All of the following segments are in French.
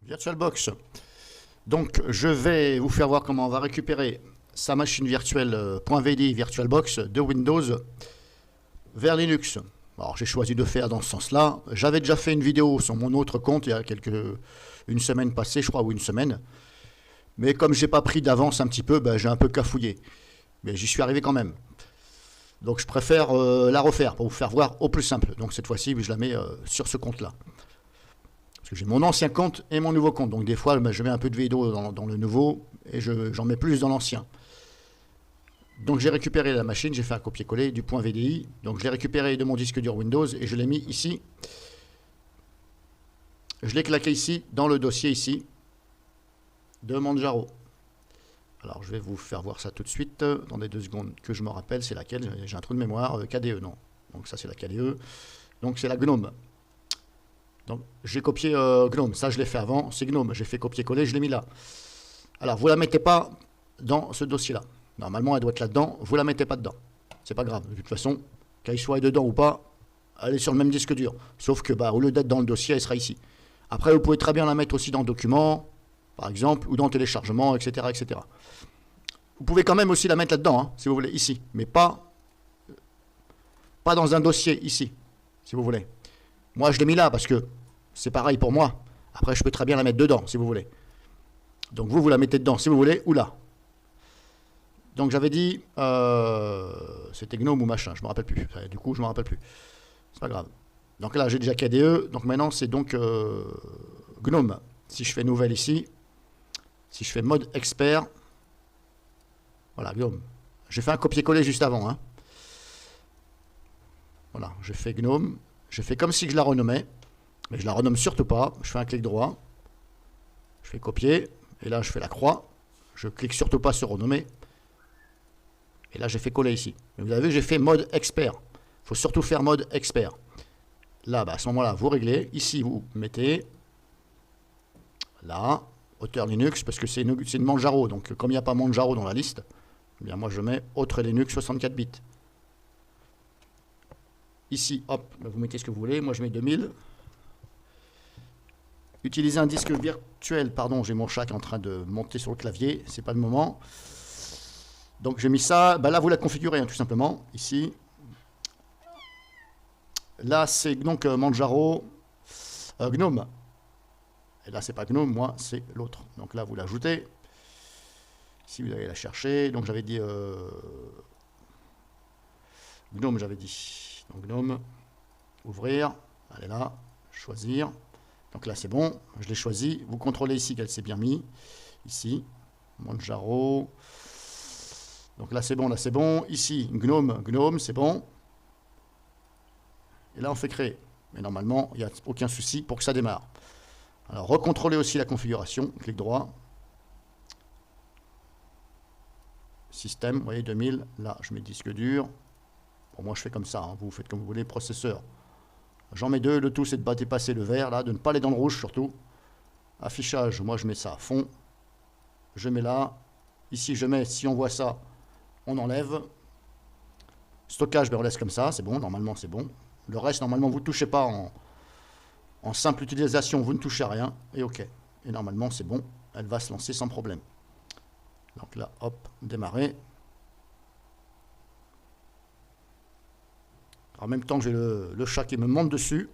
VirtualBox. Donc je vais vous faire voir comment on va récupérer sa machine virtuelle .vdi VirtualBox de Windows vers Linux. Alors j'ai choisi de faire dans ce sens-là. J'avais déjà fait une vidéo sur mon autre compte il y a une semaine passée, je crois, ou une semaine. Mais comme j'ai pas pris d'avance un petit peu, ben, j'ai un peu cafouillé. Mais j'y suis arrivé quand même. Donc je préfère la refaire pour vous faire voir au plus simple. Donc cette fois-ci, je la mets sur ce compte-là. Parce que j'ai mon ancien compte et mon nouveau compte. Donc des fois, ben, je mets un peu de vidéo dans le nouveau et j'en mets plus dans l'ancien. Donc j'ai récupéré la machine, j'ai fait un copier-coller du point VDI. Donc je l'ai récupéré de mon disque dur Windows et je l'ai mis ici. Je l'ai claqué ici, dans le dossier ici, de Manjaro. Alors je vais vous faire voir ça tout de suite. Dans les 2 secondes que je me rappelle, c'est laquelle? J'ai un trou de mémoire. KDE, non. Donc ça c'est la KDE. Donc c'est la GNOME. Donc j'ai copié GNOME. Ça je l'ai fait avant. C'est GNOME. J'ai fait copier-coller, je l'ai mis là. Alors vous ne la mettez pas dans ce dossier-là. Normalement elle doit être là-dedans. Vous ne la mettez pas dedans. C'est pas grave. De toute façon, qu'elle soit dedans ou pas, elle est sur le même disque dur. Sauf que bah, au lieu d'être dans le dossier, elle sera ici. Après vous pouvez très bien la mettre aussi dans Documents, par exemple, ou dans Téléchargement, etc., etc. Vous pouvez quand même aussi la mettre là-dedans, hein, si vous voulez, ici. Mais pas dans un dossier, ici, si vous voulez. Moi, je l'ai mis là, parce que c'est pareil pour moi. Après, je peux très bien la mettre dedans, si vous voulez. Donc, vous la mettez dedans, si vous voulez, ou là. Donc, j'avais dit, c'était GNOME ou machin, je ne me rappelle plus. Du coup, je ne me rappelle plus. C'est pas grave. Donc là, j'ai déjà KDE. Donc maintenant, c'est donc GNOME. Si je fais nouvelle ici, si je fais mode expert, voilà, GNOME. J'ai fait un copier-coller juste avant. Hein. Voilà, j'ai fait GNOME. J'ai fait comme si je la renommais. Mais je la renomme surtout pas. Je fais un clic droit. Je fais copier. Et là, je fais la croix. Je clique surtout pas sur renommer. Et là, j'ai fait coller ici. Mais vous avez vu, j'ai fait mode expert. Il faut surtout faire mode expert. Là, bah, à ce moment-là, vous réglez. Ici, vous mettez là, auteur Linux, parce que c'est une Manjaro. Donc, comme il n'y a pas Manjaro dans la liste, eh bien, moi, je mets autre Linux 64 bits. Ici, hop, vous mettez ce que vous voulez. Moi, je mets 2000. Utiliser un disque virtuel. Pardon, j'ai mon chat qui est en train de monter sur le clavier. C'est pas le moment. Donc, j'ai mis ça. Bah, là, vous la configurez, hein, tout simplement. Ici. Là, c'est donc Manjaro GNOME. Et là, c'est pas GNOME, moi, c'est l'autre. Donc là, vous l'ajoutez. Si vous allez la chercher. Donc, j'avais dit GNOME, j'avais dit. Donc, GNOME, ouvrir. Allez là, choisir. Donc là, c'est bon. Je l'ai choisi. Vous contrôlez ici qu'elle s'est bien mise. Ici, Manjaro. Donc là, c'est bon, là, c'est bon. Ici, GNOME, c'est bon. Et là, on fait créer. Mais normalement, il n'y a aucun souci pour que ça démarre. Alors, recontrôlez aussi la configuration. Clic droit. Système, vous voyez, 2000. Là, je mets disque dur. Bon, moi, je fais comme ça. Hein. Vous faites comme vous voulez. Processeur. J'en mets 2. Le tout, c'est de dépasser le vert, là, de ne pas aller dans le rouge, surtout. Affichage, moi, je mets ça à fond. Je mets là. Ici, je mets, si on voit ça, on enlève. Stockage, ben, on laisse comme ça. C'est bon, normalement, c'est bon. Le reste, normalement, vous ne touchez pas en simple utilisation, vous ne touchez à rien, et OK. Et normalement, c'est bon, elle va se lancer sans problème. Donc là, hop, démarrer. En même temps, j'ai le chat qui me monte dessus.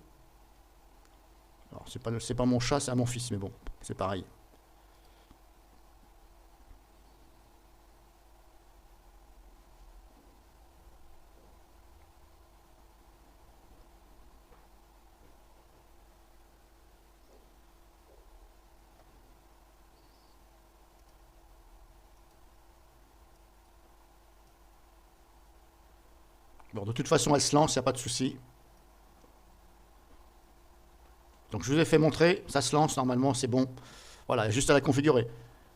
Alors, c'est pas mon chat, c'est à mon fils, mais bon, c'est pareil. Bon, de toute façon, elle se lance, il n'y a pas de souci. Donc, je vous ai fait montrer, ça se lance, normalement, c'est bon. Voilà, juste à la configurer.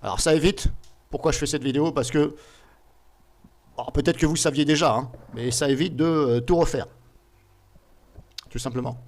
Alors, ça évite, pourquoi je fais cette vidéo? Parce que, peut-être que vous saviez déjà, hein, mais ça évite de tout refaire. Tout simplement.